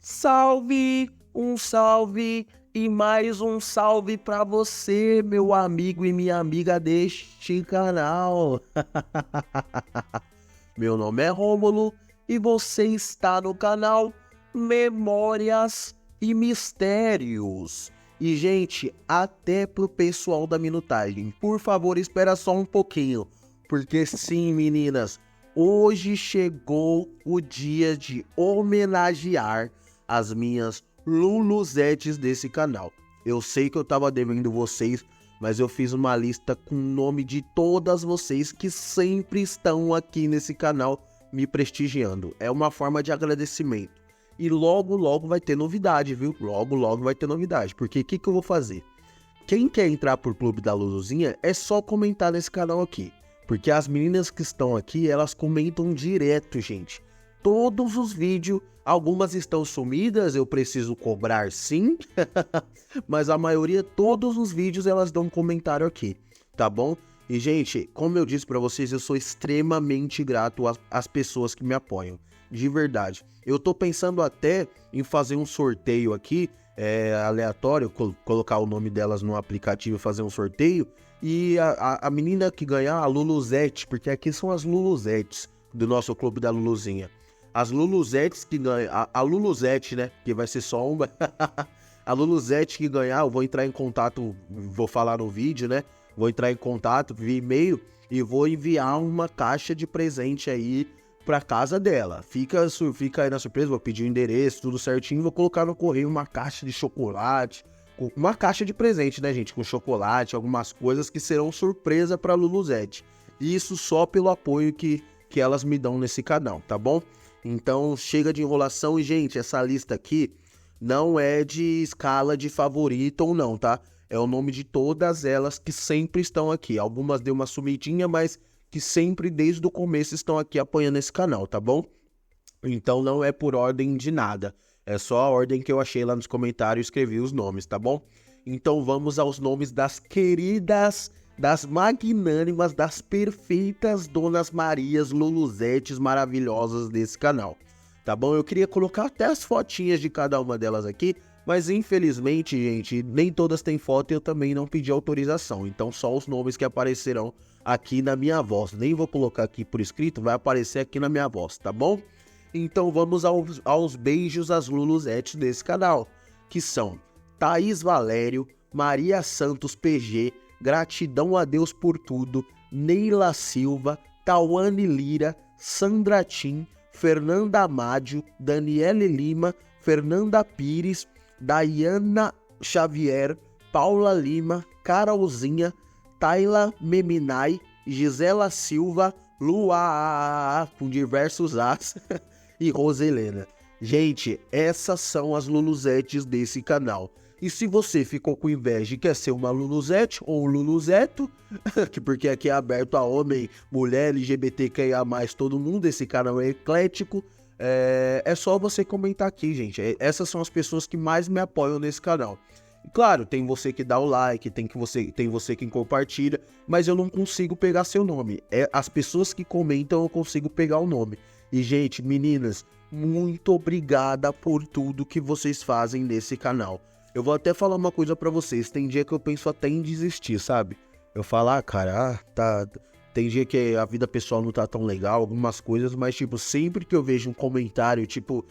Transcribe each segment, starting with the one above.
Salve, um salve e mais um salve pra você, meu amigo e minha amiga deste canal. Meu nome é Rômulo e você está no canal Memórias e Mistérios. E, gente, até pro pessoal da minutagem, por favor, espera só um pouquinho, porque sim, meninas, hoje chegou o dia de homenagear as minhas Luluzetes desse canal. Eu sei que eu tava devendo vocês, mas eu fiz uma lista com o nome de todas vocês que sempre estão aqui nesse canal me prestigiando. É uma forma de agradecimento. E logo, logo vai ter novidade, viu? Logo, logo vai ter novidade. Porque o que eu vou fazer? Quem quer entrar pro Clube da Luluzinha é só comentar nesse canal aqui. Porque as meninas que estão aqui, elas comentam direto, gente. Todos os vídeos, algumas estão sumidas, eu preciso cobrar sim. Mas a maioria, todos os vídeos, elas dão um comentário aqui, tá bom? E, gente, como eu disse pra vocês, eu sou extremamente grato às pessoas que me apoiam. De verdade. Eu tô pensando até em fazer um sorteio aqui, aleatório, colocar o nome delas no aplicativo e fazer um sorteio. E a menina que ganhar, a Luluzete, porque aqui são as Luluzetes do nosso clube da Luluzinha. As Luluzetes que ganham, a Luluzete, né, que vai ser só uma. A Luluzete que ganhar, eu vou entrar em contato, vou falar no vídeo, né? Vou entrar em contato via e-mail e vou enviar uma caixa de presente aí pra casa dela. Fica aí na surpresa, vou pedir o endereço, tudo certinho, vou colocar no correio uma caixa de chocolate, uma caixa de presente, né, gente, com chocolate, algumas coisas que serão surpresa pra Luluzete. E isso só pelo apoio que elas me dão nesse canal, tá bom? Então chega de enrolação e, gente, essa lista aqui não é de escala de favorito ou não, tá? É o nome de todas elas que sempre estão aqui. Algumas deu uma sumidinha, mas que sempre desde o começo estão aqui apoiando esse canal, tá bom? Então não é por ordem de nada. É só a ordem que eu achei lá nos comentários e escrevi os nomes, tá bom? Então vamos aos nomes das queridas, das magnânimas, das perfeitas Donas Marias Luluzetes maravilhosas desse canal. Tá bom? Eu queria colocar até as fotinhas de cada uma delas aqui, mas infelizmente, gente, nem todas têm foto e eu também não pedi autorização. Então só os nomes que aparecerão aqui na minha voz. Nem vou colocar aqui por escrito, vai aparecer aqui na minha voz, tá bom? Então vamos aos beijos às Luluzetes desse canal, que são Thaís Valério, Maria Santos PG, Gratidão a Deus por Tudo, Neila Silva, Tawane Lira, Sandra Tim, Fernanda Amádio, Daniele Lima, Fernanda Pires, Dayana Xavier, Paula Lima, Carolzinha, Tayla Meminai, Gisela Silva, Lua, com diversos As, e Roselena. Gente, essas são as Luluzetes desse canal. E se você ficou com inveja e quer ser uma Luluzete ou um Luluzeto, porque aqui é aberto a homem, mulher, LGBTQIA+, todo mundo, esse canal é eclético, é só você comentar aqui, gente. Essas são as pessoas que mais me apoiam nesse canal. Claro, tem você que dá o like, tem você que compartilha, mas eu não consigo pegar seu nome. As pessoas que comentam eu consigo pegar o nome. E, gente, meninas, muito obrigada por tudo que vocês fazem nesse canal. Eu vou até falar uma coisa pra vocês, tem dia que eu penso até em desistir, sabe? Eu falo, cara, tem dia que a vida pessoal não tá tão legal, algumas coisas, mas, tipo, sempre que eu vejo um comentário, tipo,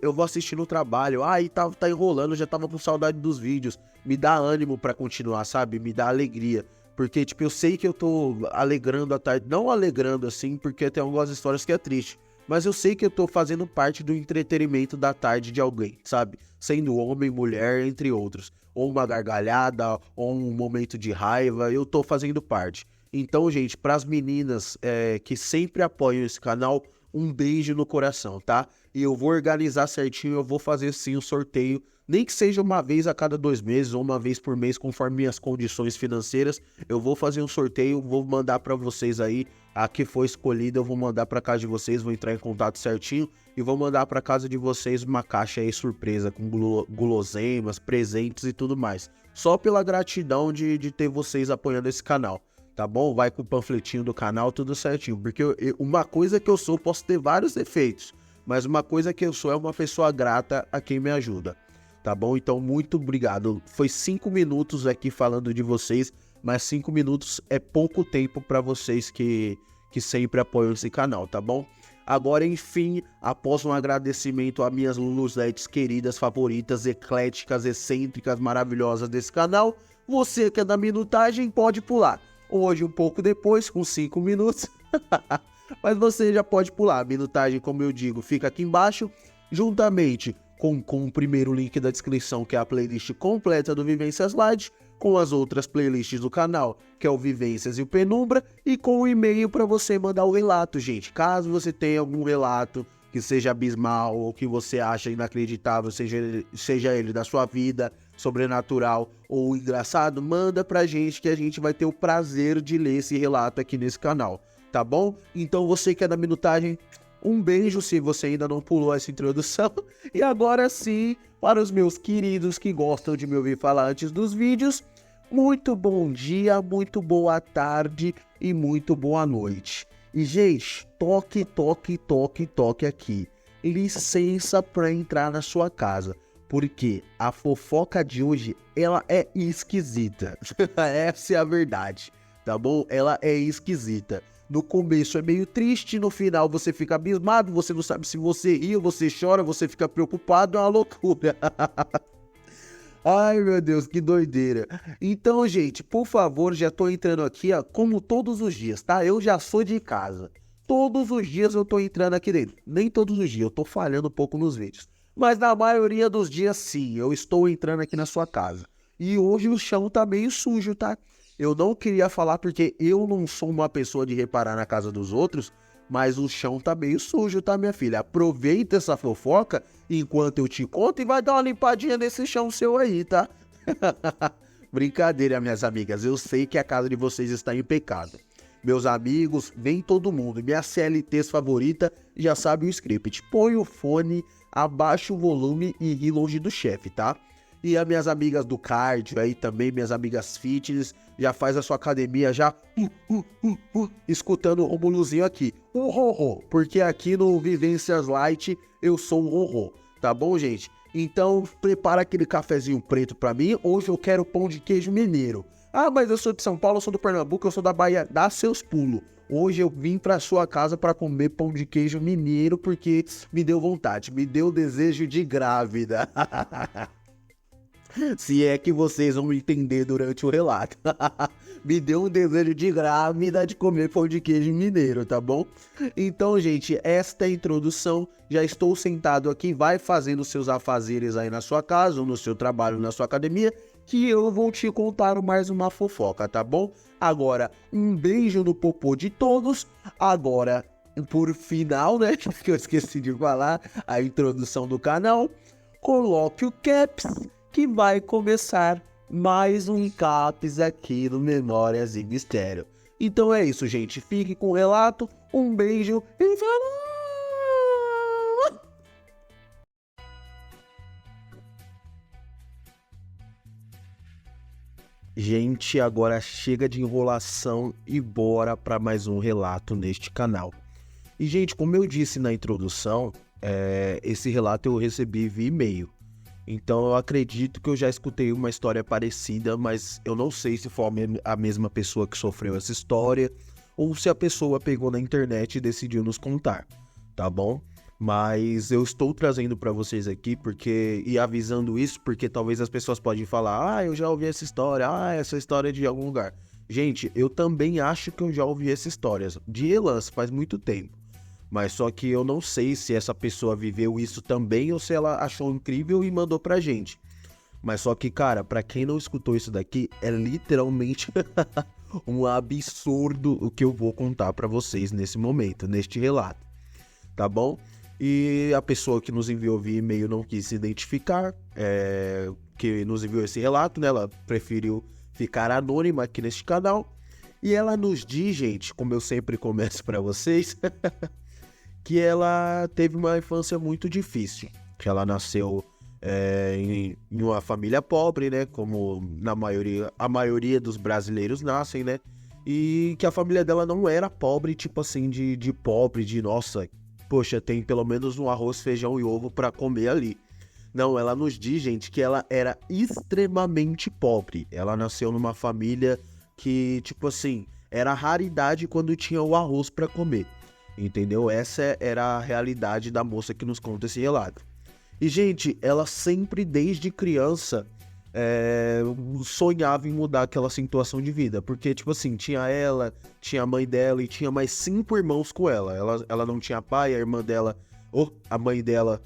eu vou assistir no trabalho, e tá enrolando, já tava com saudade dos vídeos, me dá ânimo pra continuar, sabe? Me dá alegria. Porque, tipo, eu sei que eu tô alegrando a tarde, não alegrando assim, porque tem algumas histórias que é triste, mas eu sei que eu tô fazendo parte do entretenimento da tarde de alguém, sabe? Sendo homem, mulher, entre outros. Ou uma gargalhada, ou um momento de raiva, eu tô fazendo parte. Então, gente, pras meninas que sempre apoiam esse canal, um beijo no coração, tá? E eu vou organizar certinho, eu vou fazer sim o sorteio, nem que seja uma vez a cada 2 meses ou uma vez por mês, conforme minhas condições financeiras, eu vou fazer um sorteio, vou mandar pra vocês aí, a que for escolhida eu vou mandar pra casa de vocês, vou entrar em contato certinho e vou mandar pra casa de vocês uma caixa aí surpresa com guloseimas, presentes e tudo mais. Só pela gratidão de ter vocês apoiando esse canal. Tá bom? Vai com o panfletinho do canal, tudo certinho. Porque uma coisa que eu sou, posso ter vários defeitos. Mas uma coisa que eu sou é uma pessoa grata a quem me ajuda, tá bom? Então, muito obrigado. Foi 5 minutos aqui falando de vocês, mas 5 minutos é pouco tempo para vocês que sempre apoiam esse canal, tá bom? Agora, enfim, após um agradecimento a minhas Luluzettes queridas, favoritas, ecléticas, excêntricas, maravilhosas desse canal, você que é da minutagem pode pular. Hoje, um pouco depois, com 5 minutos, mas você já pode pular. A minutagem, como eu digo, fica aqui embaixo, juntamente com o primeiro link da descrição, que é a playlist completa do Vivências Light, com as outras playlists do canal, que é o Vivências e o Penumbra, e com o e-mail para você mandar o relato, gente. Caso você tenha algum relato que seja abismal ou que você acha inacreditável, seja ele da sua vida, sobrenatural ou engraçado, manda pra gente que a gente vai ter o prazer de ler esse relato aqui nesse canal, tá bom? Então você que é da minutagem, um beijo se você ainda não pulou essa introdução. E agora sim, para os meus queridos que gostam de me ouvir falar antes dos vídeos, muito bom dia, muito boa tarde e muito boa noite. E gente, toque aqui. Licença para entrar na sua casa, porque a fofoca de hoje, ela é esquisita. Essa é a verdade, tá bom? Ela é esquisita. No começo é meio triste, no final você fica abismado, você não sabe se você ri ou você chora, você fica preocupado, é uma loucura. Ai, meu Deus, que doideira. Então, gente, por favor, já tô entrando aqui, ó, como todos os dias, tá? Eu já sou de casa. Todos os dias eu tô entrando aqui dentro. Nem todos os dias, eu tô falhando um pouco nos vídeos. Mas na maioria dos dias, sim, eu estou entrando aqui na sua casa. E hoje o chão tá meio sujo, tá? Eu não queria falar porque eu não sou uma pessoa de reparar na casa dos outros, mas o chão tá meio sujo, tá, minha filha? Aproveita essa fofoca enquanto eu te conto e vai dar uma limpadinha nesse chão seu aí, tá? Brincadeira, minhas amigas, eu sei que a casa de vocês está impecável. Meus amigos, vem todo mundo. Minha CLTs favorita já sabe o script. Põe o fone, abaixa o volume e ri longe do chefe, tá? E as minhas amigas do cardio aí também, minhas amigas fitness, já faz a sua academia já escutando o Romulozinho aqui. Um ronron, porque aqui no Vivências Light eu sou um ronron, tá bom, gente? Então prepara aquele cafezinho preto pra mim, hoje eu quero pão de queijo mineiro. Ah, mas eu sou de São Paulo, eu sou do Pernambuco, eu sou da Bahia, dá seus pulos. Hoje eu vim pra sua casa pra comer pão de queijo mineiro porque me deu vontade, me deu desejo de grávida. Se é que vocês vão entender durante o relato. Me deu um desejo de grávida de comer pão de queijo mineiro, tá bom? Então, gente, esta é a introdução. Já estou sentado aqui, vai fazendo seus afazeres aí na sua casa, ou no seu trabalho, na sua academia, que eu vou te contar mais uma fofoca, tá bom? Agora, um beijo no popô de todos. Agora, por final, né, que eu esqueci de falar, a introdução do canal, coloque o caps, que vai começar mais um caps aqui no Memórias e Mistério. Então é isso, gente. Fique com o relato. Um beijo e falou! Gente, agora chega de enrolação e bora para mais um relato neste canal. E, gente, como eu disse na introdução, esse relato eu recebi via e-mail. Então eu acredito que eu já escutei uma história parecida, mas eu não sei se foi a mesma pessoa que sofreu essa história ou se a pessoa pegou na internet e decidiu nos contar, tá bom? Mas eu estou trazendo para vocês aqui e avisando isso porque talvez as pessoas podem falar: eu já ouvi essa história, essa história é de algum lugar. Gente, eu também acho que eu já ouvi essa história, de relance, faz muito tempo. Mas só que eu não sei se essa pessoa viveu isso também ou se ela achou incrível e mandou pra gente. Mas só que, cara, pra quem não escutou isso daqui, é literalmente um absurdo o que eu vou contar pra vocês nesse momento, neste relato. Tá bom? E a pessoa que nos enviou via e-mail não quis se identificar, que nos enviou esse relato, né? Ela preferiu ficar anônima aqui neste canal. E ela nos diz, gente, como eu sempre começo pra vocês... que ela teve uma infância muito difícil, que ela nasceu em uma família pobre, né, como a maioria dos brasileiros nascem, né, e que a família dela não era pobre, tipo assim, de pobre, de nossa, poxa, tem pelo menos um arroz, feijão e ovo pra comer ali. Não, ela nos diz, gente, que ela era extremamente pobre. Ela nasceu numa família que, tipo assim, era raridade quando tinha o arroz pra comer. Entendeu? Essa era a realidade da moça que nos conta esse relato. E, gente, ela sempre, desde criança, sonhava em mudar aquela situação de vida. Porque, tipo assim, tinha ela, tinha a mãe dela e tinha mais 5 irmãos com ela. Ela não tinha pai, a irmã dela, ou a mãe dela,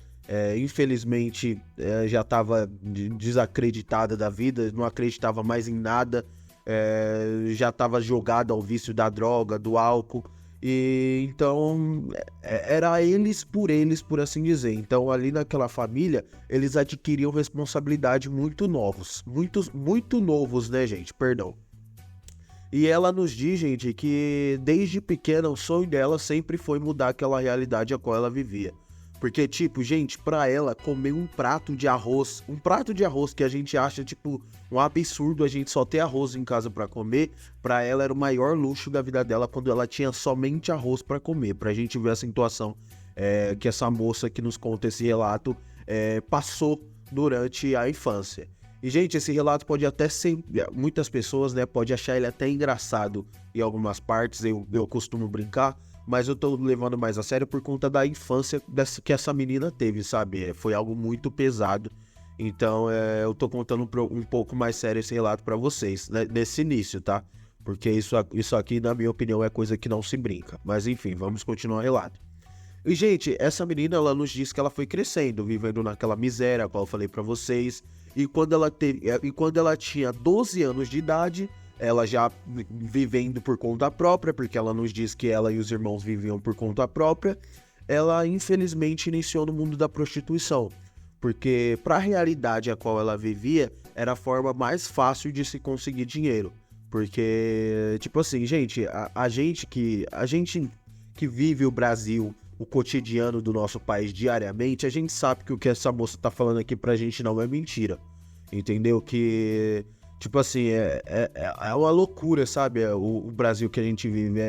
infelizmente, já estava desacreditada da vida, não acreditava mais em nada, já estava jogada ao vício da droga, do álcool. E então era eles, por assim dizer. Então ali naquela família eles adquiriam responsabilidade muito novos, muito novos, né, gente? Perdão. E ela nos diz, gente, que desde pequena o sonho dela sempre foi mudar aquela realidade a qual ela vivia. Porque, tipo, gente, pra ela comer um prato de arroz que a gente acha, tipo, um absurdo a gente só ter arroz em casa pra comer, pra ela era o maior luxo da vida dela quando ela tinha somente arroz pra comer. Pra gente ver a situação que essa moça que nos conta esse relato passou durante a infância. E, gente, esse relato pode até ser, muitas pessoas, né, pode achar ele até engraçado em algumas partes, eu costumo brincar, mas eu tô levando mais a sério por conta da infância que essa menina teve, sabe? Foi algo muito pesado. Então, eu tô contando um pouco mais sério esse relato pra vocês, né, nesse início, tá? Porque isso aqui, na minha opinião, é coisa que não se brinca. Mas, enfim, vamos continuar o relato. E, gente, essa menina, ela nos diz que ela foi crescendo, vivendo naquela miséria, a qual eu falei pra vocês. E quando ela tinha 12 anos de idade, ela já vivendo por conta própria, porque ela nos diz que ela e os irmãos viviam por conta própria, ela infelizmente iniciou no mundo da prostituição, porque para a realidade a qual ela vivia, era a forma mais fácil de se conseguir dinheiro, porque, tipo assim, gente, a gente que vive o Brasil, o cotidiano do nosso país diariamente, a gente sabe que o que essa moça tá falando aqui pra gente não é mentira, entendeu? Que... tipo assim, é uma loucura, sabe? O Brasil que a gente vive.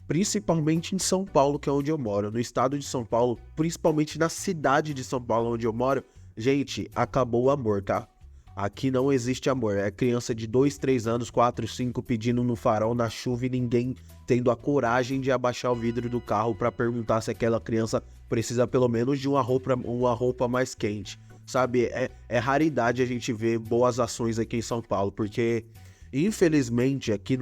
Principalmente em São Paulo, que é onde eu moro. No estado de São Paulo, principalmente na cidade de São Paulo, onde eu moro. Gente, acabou o amor, tá? Aqui não existe amor. É criança de 2, 3 anos, 4, 5 pedindo no farol, na chuva e ninguém tendo a coragem de abaixar o vidro do carro pra perguntar se aquela criança precisa pelo menos de uma roupa mais quente. Sabe, é raridade a gente ver boas ações aqui em São Paulo, porque infelizmente aqui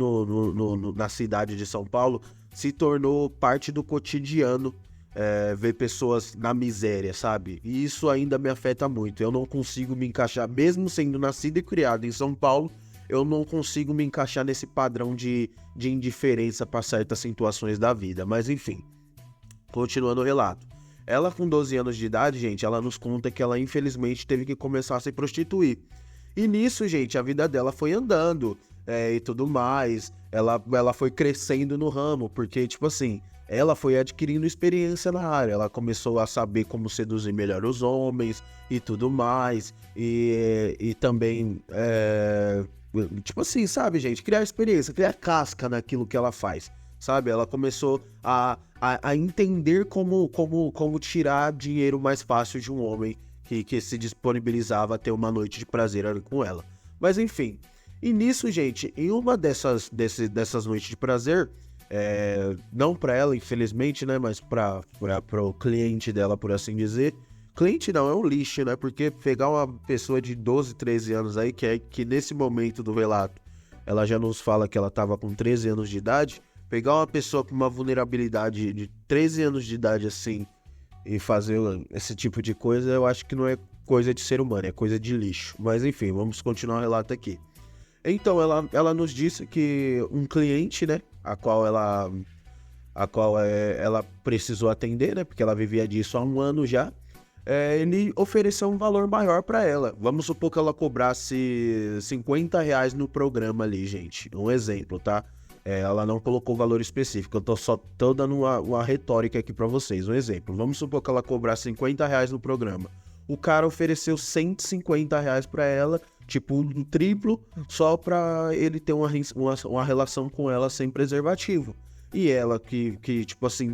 na cidade de São Paulo se tornou parte do cotidiano ver pessoas na miséria, sabe? E isso ainda me afeta muito. Eu não consigo me encaixar, mesmo sendo nascido e criado em São Paulo, eu não consigo me encaixar nesse padrão de indiferença para certas situações da vida. Mas enfim, continuando o relato. Ela com 12 anos de idade, gente, ela nos conta que ela infelizmente teve que começar a se prostituir. E nisso, gente, a vida dela foi andando e tudo mais. Ela foi crescendo no ramo, porque, tipo assim, ela foi adquirindo experiência na área. Ela começou a saber como seduzir melhor os homens e tudo mais. E também, tipo assim, sabe, gente, criar experiência, criar casca naquilo que ela faz. Sabe, ela começou a entender como tirar dinheiro mais fácil de um homem que se disponibilizava a ter uma noite de prazer ali com ela. Mas enfim, e nisso, gente, em uma dessas noites de prazer, não pra ela, infelizmente, né, mas pro cliente dela, por assim dizer. Cliente não, é um lixo, né, porque pegar uma pessoa de 12, 13 anos aí, que nesse momento do relato, ela já nos fala que ela tava com 13 anos de idade. Pegar uma pessoa com uma vulnerabilidade de 13 anos de idade assim e fazer esse tipo de coisa, eu acho que não é coisa de ser humano, é coisa de lixo. Mas enfim, vamos continuar o relato aqui. Então, ela nos disse que um cliente, né, a qual ela precisou atender, né, porque ela vivia disso há um ano já, ele ofereceu um valor maior para ela. Vamos supor que ela cobrasse R$50 no programa ali, gente. Um exemplo, tá? Ela não colocou valor específico, eu tô dando uma retórica aqui pra vocês, um exemplo. Vamos supor que ela cobrasse R$50 no programa. O cara ofereceu R$150 pra ela, tipo um triplo, só pra ele ter uma relação com ela sem preservativo. E ela tipo assim,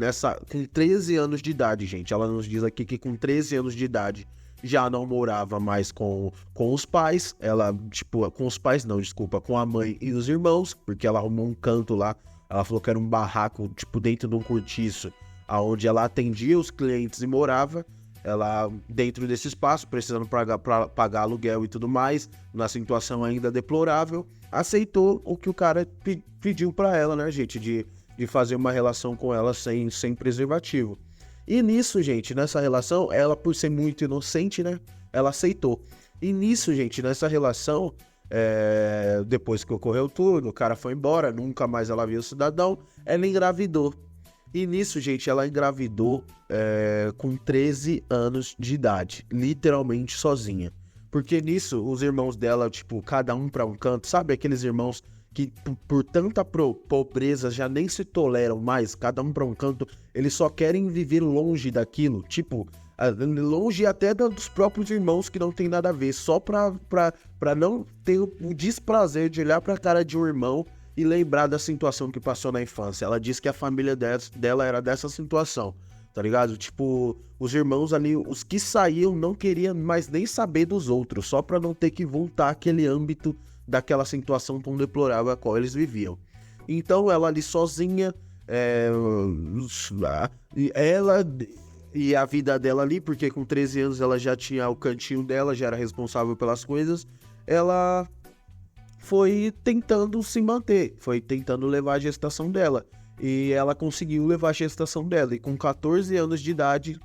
com 13 anos de idade, gente, ela nos diz aqui que com 13 anos de idade já não morava mais com os pais, ela, tipo, com os pais não, desculpa, com a mãe e os irmãos, porque ela arrumou um canto lá, ela falou que era um barraco, tipo, dentro de um cortiço, aonde ela atendia os clientes e morava, ela, dentro desse espaço, precisando pagar aluguel e tudo mais, na situação ainda deplorável, aceitou o que o cara pediu pra ela, né, gente, de fazer uma relação com ela sem preservativo. E nisso, gente, nessa relação, ela, por ser muito inocente, né, ela aceitou. E nisso, gente, nessa relação, depois que ocorreu tudo, o cara foi embora, nunca mais ela viu o cidadão, ela engravidou. E nisso, gente, ela engravidou com 13 anos de idade, literalmente sozinha. Porque nisso, os irmãos dela, tipo, cada um pra um canto, sabe aqueles irmãos que por tanta pobreza já nem se toleram mais, cada um pra um canto, eles só querem viver longe daquilo, tipo, longe até dos próprios irmãos que não tem nada a ver, só pra não ter o desprazer de olhar pra cara de um irmão e lembrar da situação que passou na infância. Ela disse que a família dela era dessa situação, tá ligado? Tipo, os irmãos ali, os que saíam não queriam mais nem saber dos outros, só pra não ter que voltar àquele âmbito daquela situação tão deplorável a qual eles viviam. Então ela ali sozinha, ela e a vida dela ali, porque com 13 anos ela já tinha o cantinho dela, já era responsável pelas coisas, ela foi tentando se manter, foi tentando levar a gestação dela. E ela conseguiu levar a gestação dela. E com 14 anos de idade,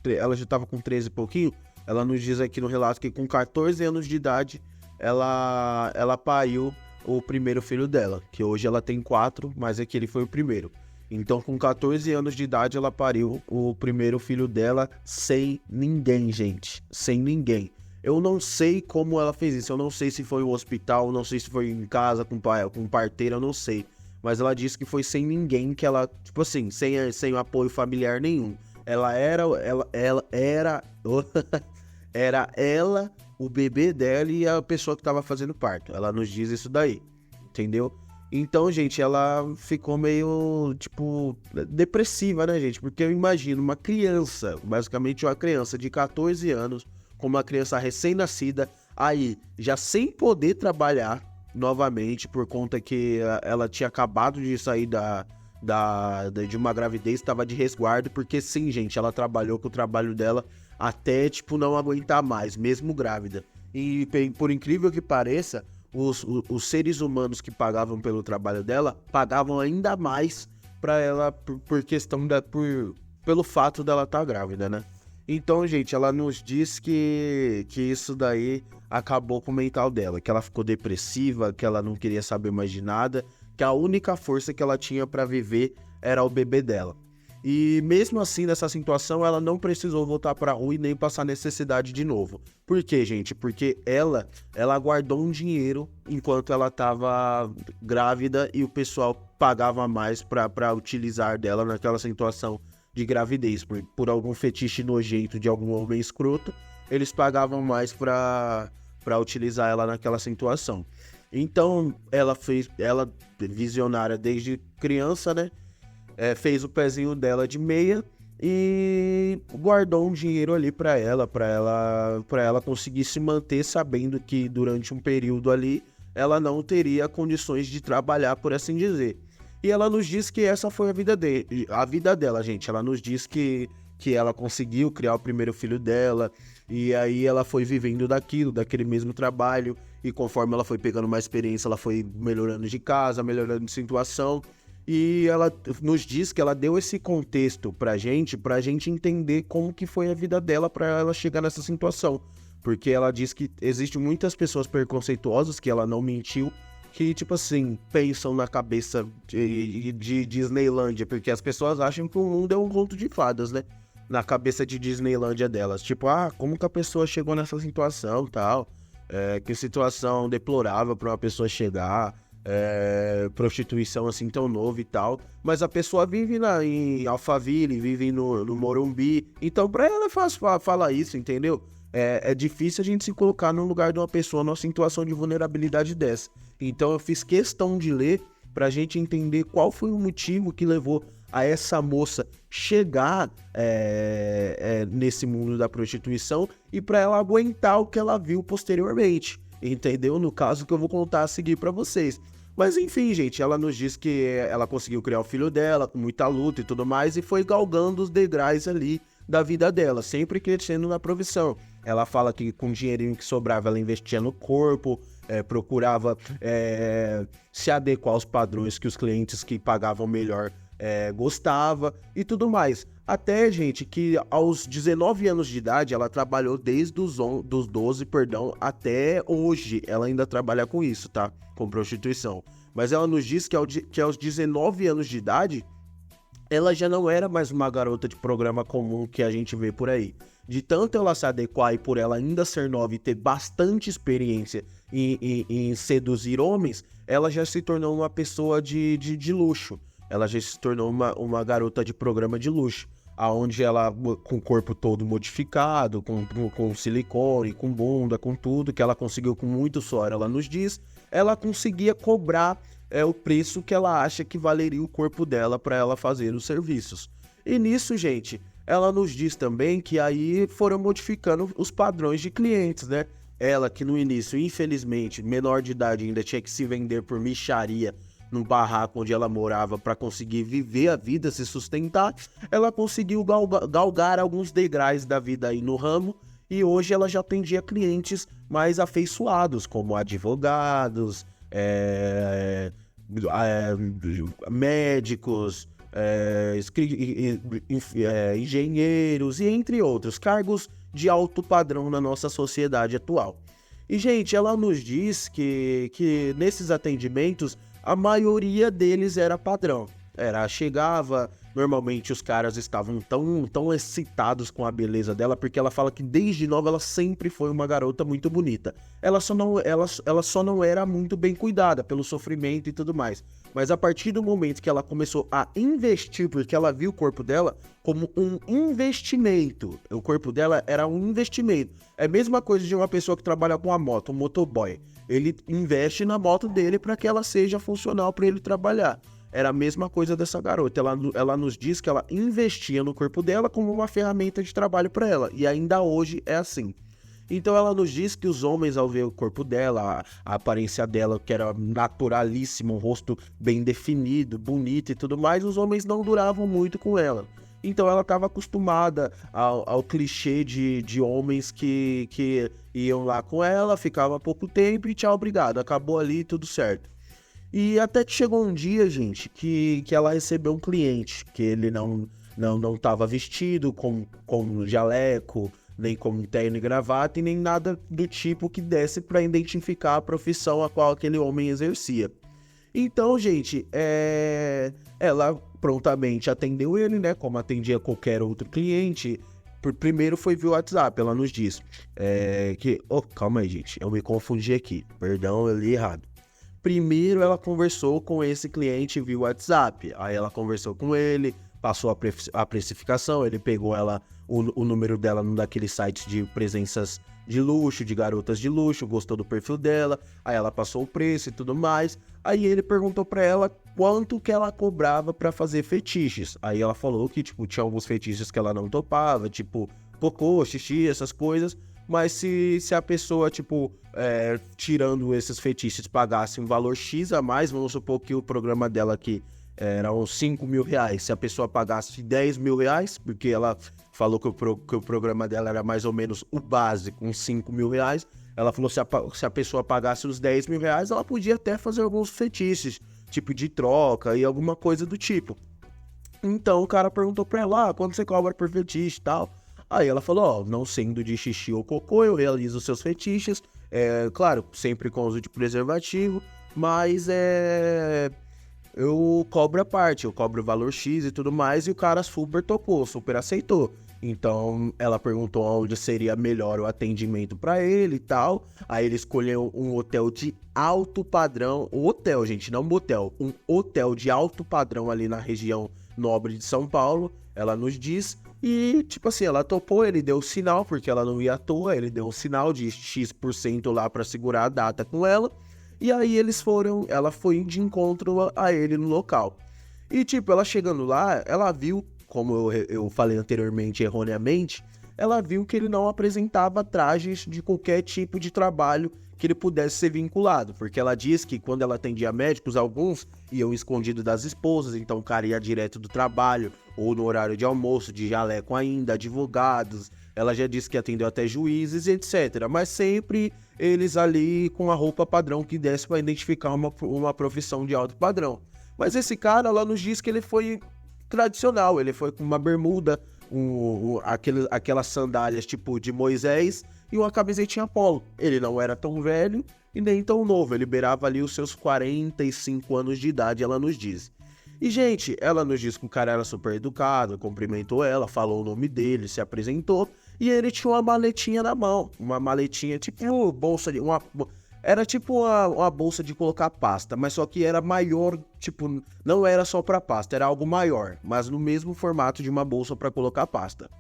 ela já estava com 13 e pouquinho, ela nos diz aqui no relato que com 14 anos de idade, ela pariu o primeiro filho dela, que hoje ela tem 4, mas aquele foi o primeiro. Então, com 14 anos de idade, ela pariu o primeiro filho dela sem ninguém, gente. Sem ninguém. Eu não sei como ela fez isso. Eu não sei se foi no hospital, não sei se foi em casa com parteira, eu não sei. Mas ela disse que foi sem ninguém, que ela, tipo assim, sem apoio familiar nenhum. Ela era ela, o bebê dela e a pessoa que tava fazendo parto. Ela nos diz isso daí, entendeu? Então, gente, ela ficou meio, tipo, depressiva, né, gente? Porque eu imagino uma criança, basicamente uma criança de 14 anos, com uma criança recém-nascida, aí, já sem poder trabalhar novamente, por conta que ela tinha acabado de sair de uma gravidez, estava de resguardo, porque sim, gente, ela trabalhou com o trabalho dela até, tipo, não aguentar mais, mesmo grávida. E por incrível que pareça, os seres humanos que pagavam pelo trabalho dela, pagavam ainda mais pra ela, por questão pelo fato dela estar grávida, né? Então, gente, ela nos diz que isso daí acabou com o mental dela, que ela ficou depressiva, que ela não queria saber mais de nada, que a única força que ela tinha pra viver era o bebê dela. E mesmo assim, nessa situação, ela não precisou voltar pra rua e nem passar necessidade de novo. Por quê, gente? Porque ela guardou um dinheiro enquanto ela tava grávida e o pessoal pagava mais pra utilizar dela naquela situação de gravidez. Por algum fetiche nojento de algum homem escroto, eles pagavam mais pra utilizar ela naquela situação. Então, ela visionária desde criança, né? Fez o pezinho dela de meia e guardou um dinheiro ali pra ela conseguir se manter, sabendo que durante um período ali ela não teria condições de trabalhar, por assim dizer. E ela nos diz que essa foi a vida dela, gente. Ela nos diz que ela conseguiu criar o primeiro filho dela, e aí ela foi vivendo daquele mesmo trabalho, e conforme ela foi pegando mais experiência, ela foi melhorando de casa, melhorando de situação. E ela nos diz que ela deu esse contexto pra gente entender como que foi a vida dela pra ela chegar nessa situação. Porque ela diz que existem muitas pessoas preconceituosas, que ela não mentiu, que, tipo assim, pensam na cabeça de Disneylândia, porque as pessoas acham que o mundo é um conto de fadas, né? Na cabeça de Disneylândia delas. Tipo, como que a pessoa chegou nessa situação e tal? Que situação deplorável pra uma pessoa chegar... prostituição assim tão novo e tal, mas a pessoa vive em Alphaville, vive no Morumbi, então pra ela é fácil falar isso, entendeu? É difícil a gente se colocar no lugar de uma pessoa numa situação de vulnerabilidade dessa. Então eu fiz questão de ler pra gente entender qual foi o motivo que levou a essa moça chegar nesse mundo da prostituição e pra ela aguentar o que ela viu posteriormente, entendeu? No caso que eu vou contar a seguir pra vocês. Mas enfim, gente, ela nos diz que ela conseguiu criar o filho dela com muita luta e tudo mais e foi galgando os degraus ali da vida dela, sempre crescendo na profissão. Ela fala que com o dinheirinho que sobrava ela investia no corpo, procurava se adequar aos padrões que os clientes que pagavam melhor gostava e tudo mais. Até, gente, que aos 19 anos de idade, ela trabalhou desde dos 12, até hoje. Ela ainda trabalha com isso, tá? Com prostituição. Mas ela nos diz que aos 19 anos de idade, ela já não era mais uma garota de programa comum que a gente vê por aí. De tanto ela se adequar e por ela ainda ser nova e ter bastante experiência em seduzir homens, ela já se tornou uma pessoa de luxo. Ela já se tornou uma garota de programa de luxo, aonde ela, com o corpo todo modificado, com silicone, com bunda, com tudo, que ela conseguiu com muito suor, ela nos diz, ela conseguia cobrar o preço que ela acha que valeria o corpo dela para ela fazer os serviços. E nisso, gente, ela nos diz também que aí foram modificando os padrões de clientes, né? Ela que no início, infelizmente, menor de idade ainda tinha que se vender por mixaria num barraco onde ela morava para conseguir viver a vida, se sustentar, ela conseguiu galgar alguns degraus da vida aí no ramo e hoje ela já atendia clientes mais afeiçoados, como advogados, médicos, engenheiros e entre outros cargos de alto padrão na nossa sociedade atual. E, gente, ela nos diz que nesses atendimentos a maioria deles era padrão. Chegava, normalmente os caras estavam tão excitados com a beleza dela, porque ela fala que desde nova ela sempre foi uma garota muito bonita. Ela só não era muito bem cuidada pelo sofrimento e tudo mais. Mas a partir do momento que ela começou a investir, porque ela viu o corpo dela como um investimento. O corpo dela era um investimento. É a mesma coisa de uma pessoa que trabalha com a moto, um motoboy. Ele investe na moto dele para que ela seja funcional para ele trabalhar. Era a mesma coisa dessa garota. Ela nos diz que ela investia no corpo dela como uma ferramenta de trabalho para ela. E ainda hoje é assim. Então ela nos diz que os homens, ao ver o corpo dela, a aparência dela, que era naturalíssima, um rosto bem definido, bonito e tudo mais, os homens não duravam muito com ela. Então ela estava acostumada ao clichê de homens que iam lá com ela, ficava pouco tempo e tchau, obrigado, acabou ali, tudo certo. E até que chegou um dia, gente, que ela recebeu um cliente, que ele não estava vestido com jaleco, nem com terno e gravata, e nem nada do tipo que desse para identificar a profissão a qual aquele homem exercia. Então, gente, ela prontamente atendeu ele, né, como atendia qualquer outro cliente. Primeiro foi via WhatsApp, ela nos diz calma aí, gente, eu me confundi aqui, perdão, eu li errado. Primeiro ela conversou com esse cliente via WhatsApp, aí ela conversou com ele, passou a precificação, ele pegou o número dela num daqueles sites de presenças de luxo, de garotas de luxo, gostou do perfil dela, aí ela passou o preço e tudo mais, aí ele perguntou pra ela quanto que ela cobrava pra fazer fetiches, aí ela falou que, tipo, tinha alguns fetiches que ela não topava, tipo, cocô, xixi, essas coisas, mas se a pessoa, tipo, tirando esses fetiches, pagasse um valor X a mais, vamos supor que o programa dela aqui era uns 5 mil reais, se a pessoa pagasse 10 mil reais, porque ela falou que o programa dela era mais ou menos o básico, uns 5 mil reais, ela falou que se a pessoa pagasse os 10 mil reais, ela podia até fazer alguns fetiches, tipo de troca e alguma coisa do tipo. Então o cara perguntou pra ela, quanto você cobra por fetiche e tal? Aí ela falou, não sendo de xixi ou cocô, eu realizo os seus fetiches, claro, sempre com uso de preservativo, mas eu cobro a parte, eu cobro o valor X e tudo mais, e o cara super topou, super aceitou. Então ela perguntou onde seria melhor o atendimento pra ele e tal. Aí ele escolheu um hotel de alto padrão, um hotel, gente, não um motel, um hotel de alto padrão ali na região nobre de São Paulo, ela nos diz. E, tipo assim, ela topou, ele deu o sinal, porque ela não ia à toa, ele deu um sinal de X% lá pra segurar a data com ela. E aí ela foi de encontro a ele no local. E tipo, ela chegando lá, ela viu, como eu falei anteriormente erroneamente, ela viu que ele não apresentava trajes de qualquer tipo de trabalho que ele pudesse ser vinculado, porque ela diz que quando ela atendia médicos, alguns iam escondido das esposas, então o cara ia direto do trabalho, ou no horário de almoço, de jaleco ainda, advogados, ela já disse que atendeu até juízes, etc. Mas sempre eles ali com a roupa padrão que desse para identificar uma profissão de alto padrão. Mas esse cara, ela nos diz que ele foi tradicional, ele foi com uma bermuda, aquelas sandálias tipo de Moisés e uma camisetinha polo. Ele não era tão velho e nem tão novo, ele beirava ali os seus 45 anos de idade, ela nos diz. E, gente, ela nos diz que o cara era super educado, cumprimentou ela, falou o nome dele, se apresentou, e ele tinha uma maletinha na mão, uma maletinha tipo bolsa de... Era tipo uma bolsa de colocar pasta, mas só que era maior, tipo, não era só pra pasta, era algo maior, mas no mesmo formato de uma bolsa pra colocar pasta.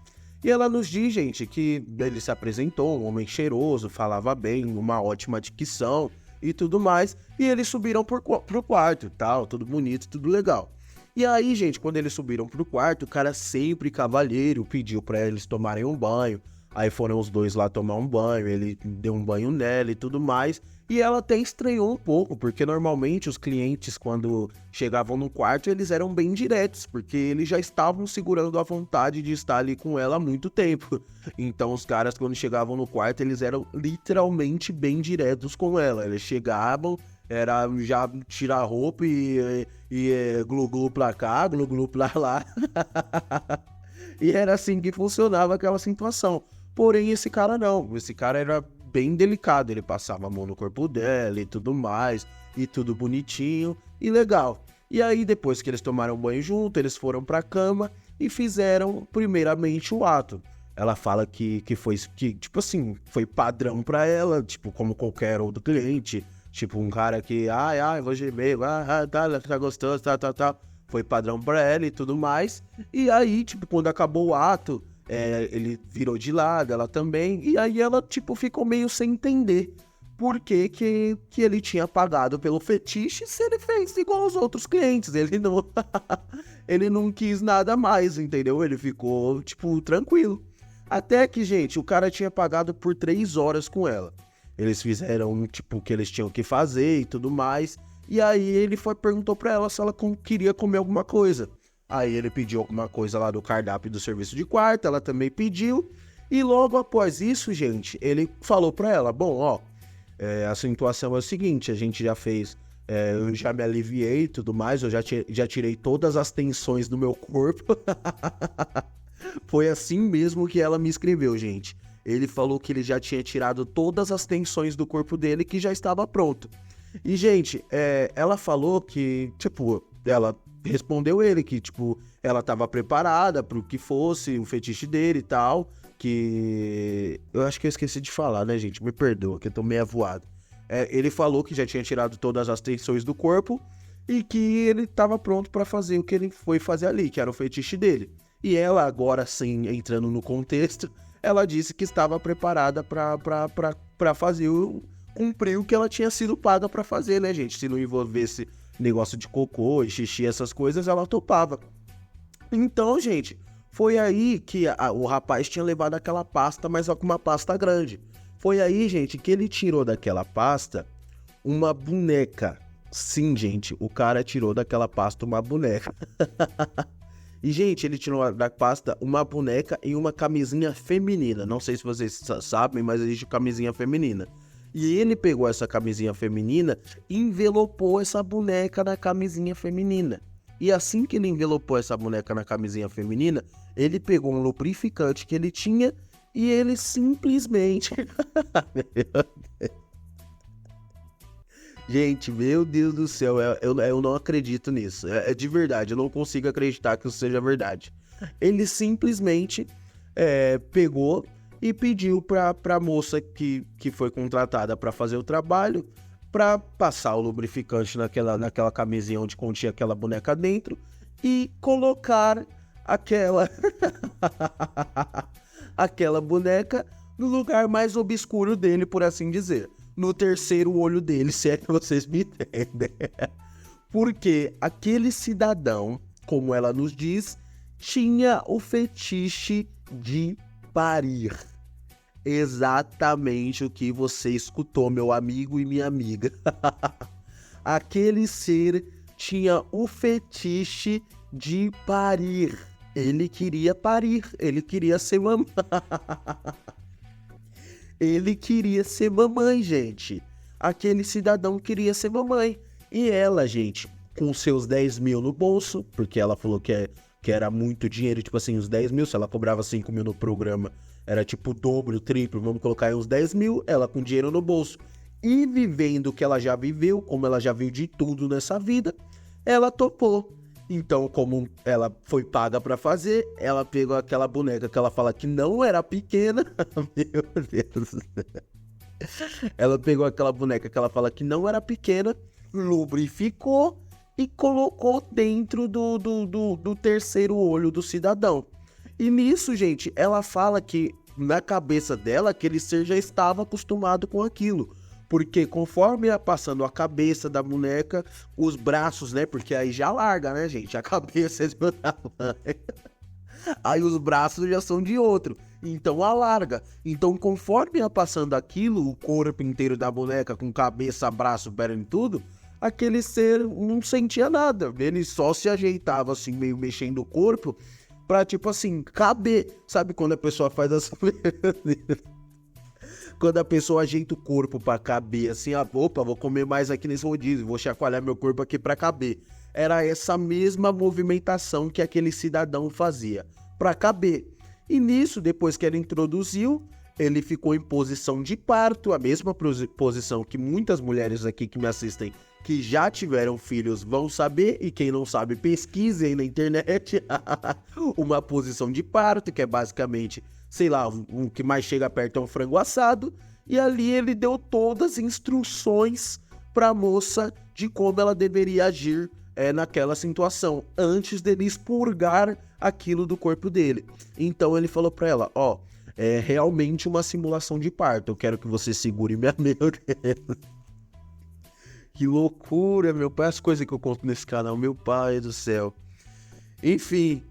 E ela nos diz, gente, que ele se apresentou, um homem cheiroso, falava bem, uma ótima dicção e tudo mais, e eles subiram pro quarto e tal, tudo bonito, tudo legal. E aí, gente, quando eles subiram pro quarto, o cara sempre cavalheiro pediu pra eles tomarem um banho. Aí foram os dois lá tomar um banho, ele deu um banho nela e tudo mais. E ela até estranhou um pouco, porque normalmente os clientes, quando chegavam no quarto, eles eram bem diretos, porque eles já estavam segurando a vontade de estar ali com ela há muito tempo. Então os caras, quando chegavam no quarto, eles eram literalmente bem diretos com ela. Eles chegavam, era já tirar a roupa e glu-glu pra cá, glu-glu pra lá. E era assim que funcionava aquela situação. Porém, esse cara não. Esse cara era bem delicado. Ele passava a mão no corpo dela e tudo mais. E tudo bonitinho e legal. E aí, depois que eles tomaram banho junto, eles foram pra cama e fizeram primeiramente o ato. Ela fala que foi, tipo assim, foi padrão pra ela, tipo, como qualquer outro cliente. Tipo, um cara que, vou gemer, tá gostoso, tá. Foi padrão pra ela e tudo mais. E aí, tipo, quando acabou o ato, ele virou de lado, ela também. E aí ela, tipo, ficou meio sem entender por que ele tinha pagado pelo fetiche se ele fez igual aos outros clientes. Ele não, ele não quis nada mais, entendeu? Ele ficou, tipo, tranquilo. Até que, gente, o cara tinha pagado por 3 horas com ela. Eles fizeram, tipo, o que eles tinham que fazer e tudo mais. E aí ele perguntou pra ela se ela queria comer alguma coisa. Aí ele pediu alguma coisa lá do cardápio do serviço de quarto, ela também pediu. E logo após isso, gente, ele falou pra ela, bom, ó, a situação é o seguinte, a gente já fez, eu já me aliviei e tudo mais, eu já tirei todas as tensões do meu corpo. Foi assim mesmo que ela me escreveu, gente. Ele falou que ele já tinha tirado todas as tensões do corpo dele, que já estava pronto. E, gente, ela falou que, tipo, ela respondeu ele que, tipo, ela tava preparada pro que fosse o fetiche dele e tal, que... Eu acho que eu esqueci de falar, né, gente? Me perdoa, que eu tô meio avoado. Ele falou que já tinha tirado todas as tensões do corpo e que ele tava pronto pra fazer o que ele foi fazer ali, que era o fetiche dele. E ela, agora sim, entrando no contexto, ela disse que estava preparada pra fazer cumprir o que ela tinha sido paga pra fazer, né, gente? Se não envolvesse negócio de cocô e xixi, essas coisas, ela topava. Então, gente, foi aí que o rapaz tinha levado aquela pasta, mas só com uma pasta grande. Foi aí, gente, que ele tirou daquela pasta uma boneca. Sim, gente, o cara tirou daquela pasta uma boneca. E, gente, ele tirou da pasta uma boneca e uma camisinha feminina. Não sei se vocês sabem, mas existe camisinha feminina. E ele pegou essa camisinha feminina e envelopou essa boneca na camisinha feminina. E assim que ele envelopou essa boneca na camisinha feminina, ele pegou um lubrificante que ele tinha e ele simplesmente... Gente, meu Deus do céu, eu não acredito nisso. É de verdade, eu não consigo acreditar que isso seja verdade. Ele simplesmente pegou e pediu pra moça que foi contratada pra fazer o trabalho, pra passar o lubrificante naquela camisinha onde continha aquela boneca dentro e colocar aquela boneca no lugar mais obscuro dele, por assim dizer. no terceiro olho dele, se é que vocês me entendem. Porque aquele cidadão, como ela nos diz, tinha o fetiche de parir. Exatamente o que você escutou, meu amigo e minha amiga. Aquele ser tinha o fetiche de parir. Ele queria parir, ele queria ser mamãe. Ele queria ser mamãe, gente. Aquele cidadão queria ser mamãe. E ela, gente, com seus 10 mil no bolso, porque ela falou que era muito dinheiro, tipo assim, os 10 mil, se ela cobrava 5 mil no programa, era tipo o dobro, o triplo, vamos colocar aí uns 10 mil, ela com dinheiro no bolso. E vivendo o que ela já viveu, como ela já viu de tudo nessa vida, ela topou. Então, como ela foi paga pra fazer, ela pegou aquela boneca que ela fala que não era pequena. Meu Deus. Ela pegou aquela boneca que ela fala que não era pequena, lubrificou e colocou dentro do terceiro olho do cidadão. E nisso, gente, ela fala que na cabeça dela, aquele ser já estava acostumado com aquilo. Porque conforme ia passando a cabeça da boneca, os braços, né? Porque aí já larga, né, gente? A cabeça é aí os braços já são de outro. Então alarga. Então conforme ia passando aquilo, o corpo inteiro da boneca, com cabeça, braço, perna e tudo, aquele ser não sentia nada. Ele só se ajeitava assim, meio mexendo o corpo, pra tipo assim, caber. Sabe quando a pessoa faz essa... Quando a pessoa ajeita o corpo pra caber, assim, opa, vou comer mais aqui nesse rodízio, vou chacoalhar meu corpo aqui pra caber. Era essa mesma movimentação que aquele cidadão fazia, pra caber. E nisso, depois que ele introduziu, ele ficou em posição de parto, a mesma posição que muitas mulheres aqui que me assistem, que já tiveram filhos, vão saber, e quem não sabe, pesquisem na internet. Uma posição de parto, que é basicamente... sei lá, o que mais chega perto é um frango assado, e ali ele deu todas as instruções pra moça de como ela deveria agir naquela situação, antes dele expurgar aquilo do corpo dele. Então ele falou pra ela, é realmente uma simulação de parto, eu quero que você segure minha... Meu Deus. Que loucura, meu pai, as coisas que eu conto nesse canal, meu pai do céu. Enfim,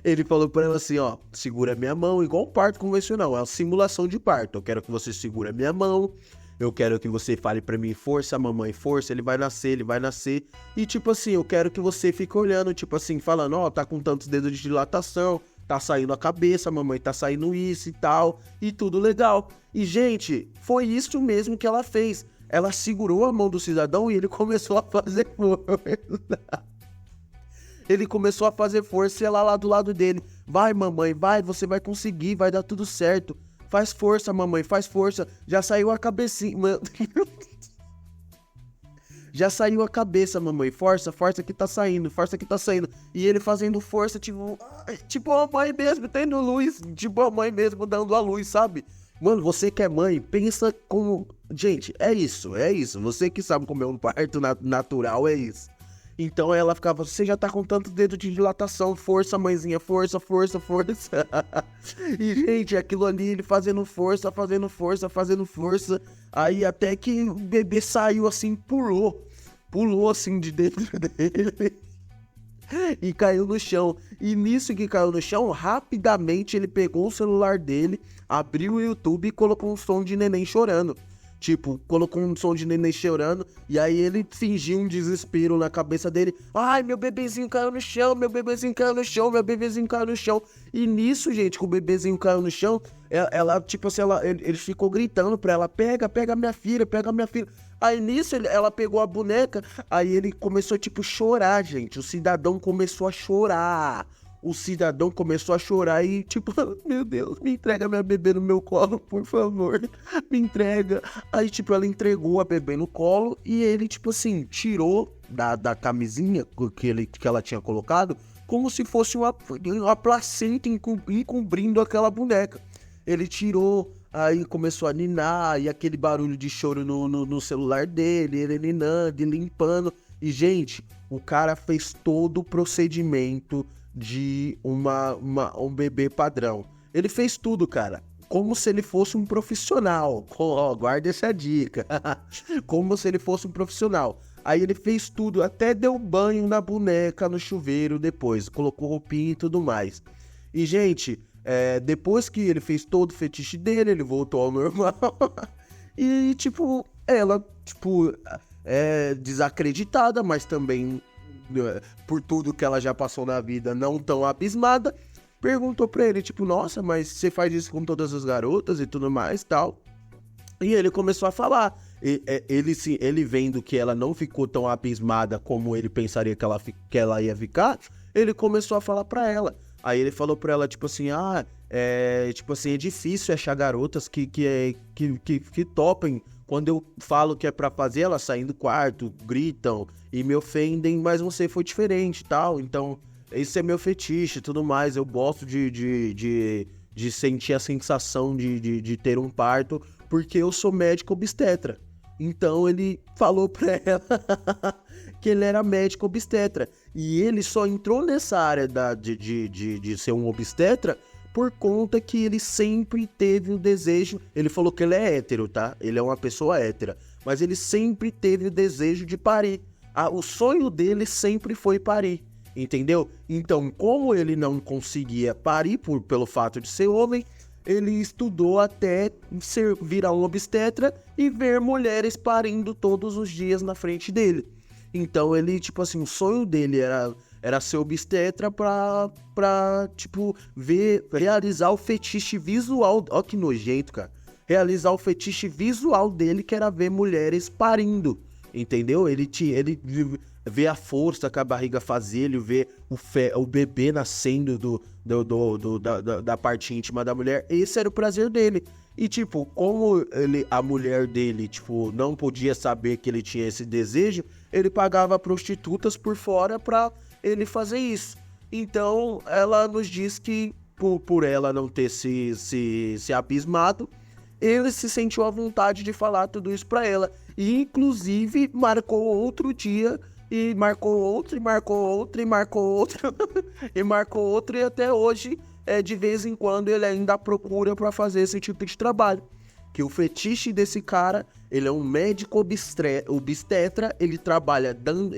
ele falou pra ela assim, segura minha mão, igual um parto convencional, é uma simulação de parto. Eu quero que você segura minha mão, eu quero que você fale pra mim, força, mamãe, força, ele vai nascer. E tipo assim, eu quero que você fique olhando, tipo assim, falando, tá com tantos dedos de dilatação, tá saindo a cabeça, mamãe, tá saindo isso e tal, e tudo legal. E gente, foi isso mesmo que ela fez. Ela segurou a mão do cidadão e ele começou a fazer força. Ele começou a fazer força e ela lá do lado dele. Vai, mamãe, vai, você vai conseguir, vai dar tudo certo. Faz força, mamãe, faz força. Já saiu a cabecinha. Já saiu a cabeça, mamãe. Força, força que tá saindo, força que tá saindo. E ele fazendo força, tipo a mãe mesmo, tendo luz. Tipo a mãe mesmo dando a luz, sabe? Mano, você que é mãe, pensa como... Gente, é isso. Você que sabe como é um parto natural, é isso. Então ela ficava, você já tá com tanto dedo de dilatação, força, mãezinha, força. E, gente, aquilo ali, ele fazendo força. Aí até que o bebê saiu assim, pulou assim de dentro dele e caiu no chão. E nisso que caiu no chão, rapidamente ele pegou o celular dele, abriu o YouTube e colocou um som de neném chorando. Tipo, colocou um som de neném chorando, e aí ele fingiu um desespero na cabeça dele. Ai, meu bebezinho caiu no chão. E nisso, gente, que o bebezinho caiu no chão, ela tipo assim, ele ficou gritando pra ela, pega minha filha. Aí nisso, ela pegou a boneca, aí ele começou, tipo, chorar, gente. O cidadão começou a chorar e, tipo, meu Deus, me entrega minha bebê no meu colo, por favor, me entrega. Aí, tipo, ela entregou a bebê no colo e ele, tipo assim, tirou da camisinha que ela tinha colocado, como se fosse uma placenta encobrindo aquela boneca. Ele tirou, aí começou a ninar, e aquele barulho de choro no celular dele, ele ninando e limpando. E, gente, o cara fez todo o procedimento de um bebê padrão. Ele fez tudo, cara. como se ele fosse um profissional. Ó, guarda essa dica. Como se ele fosse um profissional. Aí ele fez tudo, até deu banho na boneca no chuveiro depois, colocou roupinha e tudo mais. E, gente, depois que ele fez todo o fetiche dele, ele voltou ao normal. E, tipo, ela, tipo, desacreditada, mas também, por tudo que ela já passou na vida, não tão abismada, perguntou pra ele, tipo, nossa, mas você faz isso com todas as garotas e tudo mais, tal. E ele começou a falar. Ele vendo que ela não ficou tão abismada como ele pensaria que ela ia ficar, ele começou a falar pra ela. Aí ele falou pra ela, tipo assim, tipo assim, é difícil achar garotas que topem. Quando eu falo que é pra fazer, elas saem do quarto, gritam e me ofendem, mas você foi diferente e tal. Então, esse é meu fetiche e tudo mais. Eu gosto de sentir a sensação de ter um parto, porque eu sou médico obstetra. Então ele falou pra ela que ele era médico obstetra. E ele só entrou nessa área de ser um obstetra por conta que ele sempre teve o desejo. Ele falou que ele é hétero, tá? Ele é uma pessoa hétera. Mas ele sempre teve o desejo de parir. O sonho dele sempre foi parir. Entendeu? Então, como ele não conseguia parir pelo fato de ser homem, ele estudou até virar um obstetra e ver mulheres parindo todos os dias na frente dele. Então ele, tipo assim, o sonho dele era ser obstetra pra tipo, realizar o fetiche visual. Ó que nojento, cara. Realizar o fetiche visual dele, que era ver mulheres parindo. Entendeu? Ele vê a força que a barriga fazia, ele vê o bebê nascendo da parte íntima da mulher. Esse era o prazer dele. E, tipo, como a mulher dele, tipo, não podia saber que ele tinha esse desejo, ele pagava prostitutas por fora pra ele fazer isso. Então, ela nos diz que, por ela não ter se abismado, ele se sentiu à vontade de falar tudo isso pra ela. E, inclusive, marcou outro dia, e marcou outro, e marcou outro, e marcou outro, e marcou outro, e até hoje, de vez em quando, ele ainda procura pra fazer esse tipo de trabalho. Que o fetiche desse cara, ele é um médico obstetra, ele trabalha dando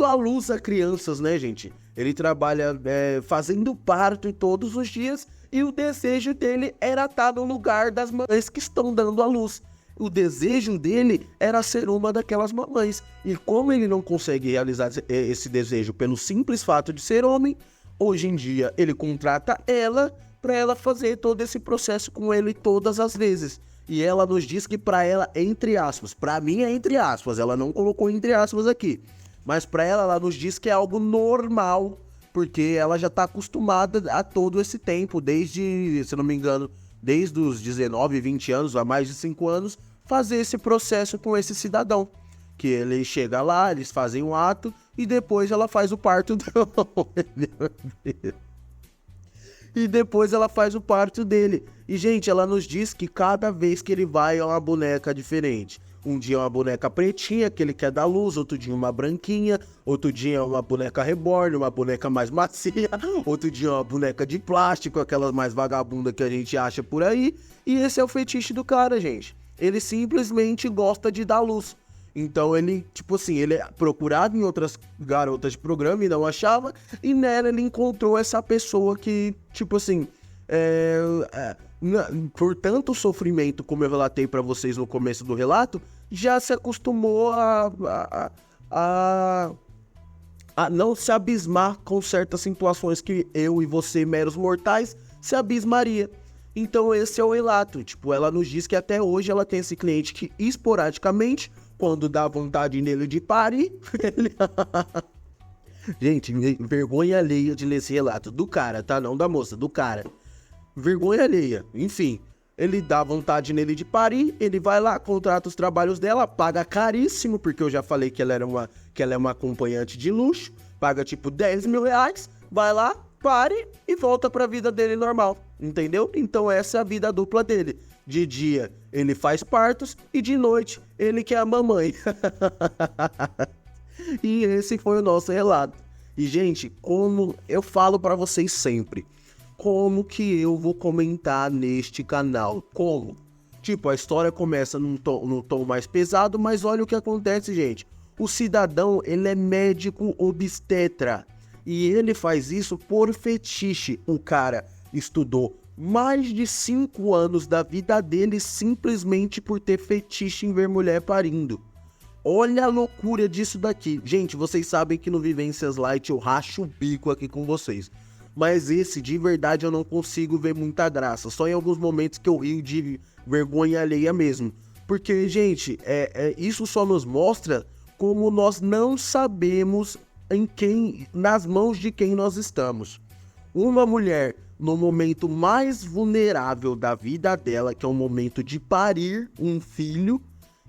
à luz a crianças, né, gente? Ele trabalha fazendo parto todos os dias, e o desejo dele era estar no lugar das mães que estão dando à luz. O desejo dele era ser uma daquelas mamães. E como ele não consegue realizar esse desejo pelo simples fato de ser homem, hoje em dia ele contrata ela para ela fazer todo esse processo com ele todas as vezes. E ela nos diz que para ela, entre aspas, para mim é entre aspas, ela não colocou entre aspas aqui, mas para ela nos diz que é algo normal, porque ela já tá acostumada a todo esse tempo, desde, se não me engano, desde os 19, 20 anos, há mais de 5 anos, fazer esse processo com esse cidadão. Que ele chega lá, eles fazem um ato e depois ela faz o parto dele. E depois ela faz o parto dele. E, gente, ela nos diz que cada vez que ele vai é uma boneca diferente. Um dia é uma boneca pretinha, que ele quer dar luz, outro dia uma branquinha, outro dia é uma boneca reborn, uma boneca mais macia, outro dia é uma boneca de plástico, aquelas mais vagabunda que a gente acha por aí. E esse é o fetiche do cara, gente. Ele simplesmente gosta de dar luz. Então ele, tipo assim, ele é procurado em outras garotas de programa e não achava, e nela ele encontrou essa pessoa que, tipo assim, por tanto sofrimento, como eu relatei pra vocês no começo do relato, já se acostumou a não se abismar com certas situações que eu e você, meros mortais, se abismaria. Então esse é o relato. Tipo, ela nos diz que até hoje ela tem esse cliente que esporadicamente, quando dá vontade nele de parir, ele... Gente, vergonha alheia de ler esse relato do cara, tá? Não da moça, do cara. Vergonha alheia. Enfim, ele dá vontade nele de parir, ele vai lá, contrata os trabalhos dela, paga caríssimo, porque eu já falei que ela é uma acompanhante de luxo, paga tipo 10 mil reais, vai lá, pare e volta pra vida dele normal, entendeu? Então essa é a vida dupla dele. De dia ele faz partos e de noite ele que é a mamãe. E esse foi o nosso relato. E, gente, como eu falo pra vocês sempre, como que eu vou comentar neste canal? Como? Tipo, a história começa num tom mais pesado, mas olha o que acontece, gente. O cidadão, ele é médico obstetra. E ele faz isso por fetiche. O cara estudou mais de 5 anos da vida dele simplesmente por ter fetiche em ver mulher parindo. Olha a loucura disso daqui. Gente, vocês sabem que no Vivências Light eu racho o bico aqui com vocês. Mas esse, de verdade, eu não consigo ver muita graça. Só em alguns momentos que eu rio de vergonha alheia mesmo. Porque, gente, isso só nos mostra como nós não sabemos nas mãos de quem nós estamos. Uma mulher, no momento mais vulnerável da vida dela, que é o momento de parir um filho,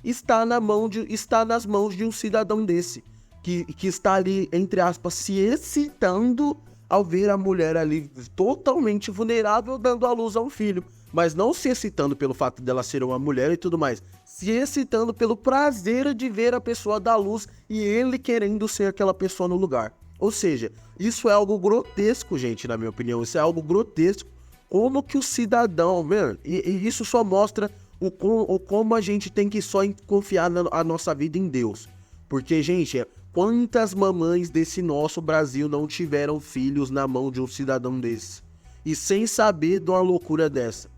está nas mãos de um cidadão desse, que está ali, entre aspas, se excitando ao ver a mulher ali totalmente vulnerável dando à luz a um filho. Mas não se excitando pelo fato dela ser uma mulher e tudo mais, se excitando pelo prazer de ver a pessoa dar luz e ele querendo ser aquela pessoa no lugar. Ou seja, isso é algo grotesco, gente, na minha opinião. Isso é algo grotesco. Como que o cidadão, mano, e isso só mostra como a gente tem que só confiar a nossa vida em Deus. Porque, gente, quantas mamães desse nosso Brasil não tiveram filhos na mão de um cidadão desse? E sem saber de uma loucura dessa.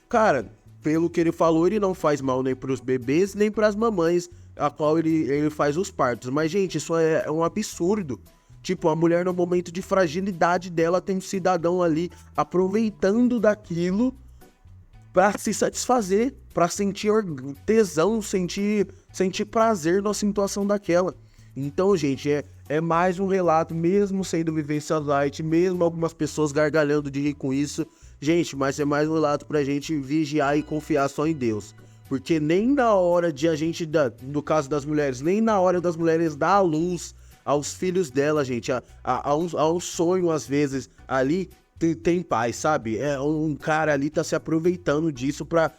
Cara, pelo que ele falou, ele não faz mal nem pros bebês, nem pras mamães, a qual ele faz os partos. Mas, gente, isso é um absurdo. Tipo, a mulher no momento de fragilidade dela tem um cidadão ali aproveitando daquilo pra se satisfazer, pra sentir tesão, sentir prazer na situação daquela. Então, gente, é mais um relato, mesmo sendo Vivência Light, mesmo algumas pessoas gargalhando de rir com isso, gente, mas é mais um relato pra gente vigiar e confiar só em Deus. Porque nem na hora de a gente, no caso das mulheres, nem na hora das mulheres dar a luz aos filhos dela, gente, a um sonho às vezes ali, tem paz, sabe? Um cara ali tá se aproveitando disso pra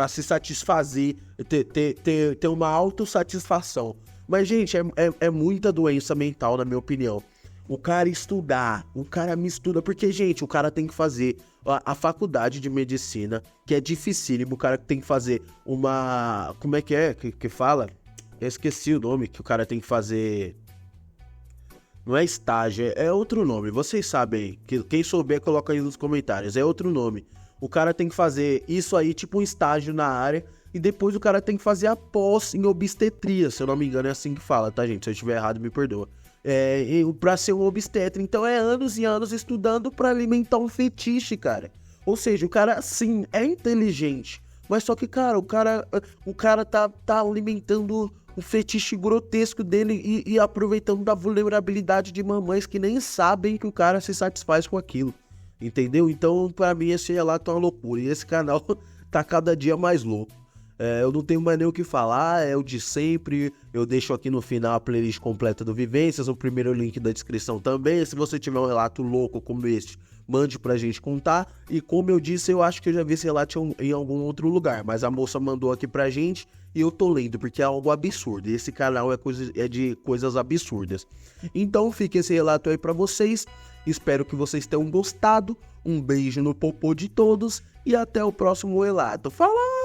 se satisfazer, ter uma autossatisfação. Mas, gente, é muita doença mental, na minha opinião. O cara me estuda, porque, gente, o cara tem que fazer a faculdade de medicina, que é dificílimo, o cara tem que fazer como é que fala? Eu esqueci o nome que o cara tem que fazer. Não é estágio, é outro nome. Vocês sabem, quem souber coloca aí nos comentários, é outro nome. O cara tem que fazer isso aí, tipo um estágio na área, e depois o cara tem que fazer a pós em obstetria, se eu não me engano é assim que fala, tá, gente? Se eu estiver errado, me perdoa. Pra ser um obstetra, então é anos e anos estudando pra alimentar um fetiche, cara. Ou seja, o cara, sim, é inteligente, mas só que, cara, o cara tá alimentando o fetiche grotesco dele e aproveitando da vulnerabilidade de mamães que nem sabem que o cara se satisfaz com aquilo, entendeu? Então, pra mim, esse relato é uma loucura, e esse canal tá cada dia mais louco. Eu não tenho mais nem o que falar, é o de sempre. Eu deixo aqui no final a playlist completa do Vivências, o primeiro link da descrição também. Se você tiver um relato louco como este, mande pra gente contar. E como eu disse, eu acho que eu já vi esse relato em algum outro lugar, mas a moça mandou aqui pra gente e eu tô lendo, porque é algo absurdo. E esse canal é de coisas absurdas. Então fica esse relato aí pra vocês. Espero que vocês tenham gostado. Um beijo no popô de todos e até o próximo relato. Falou!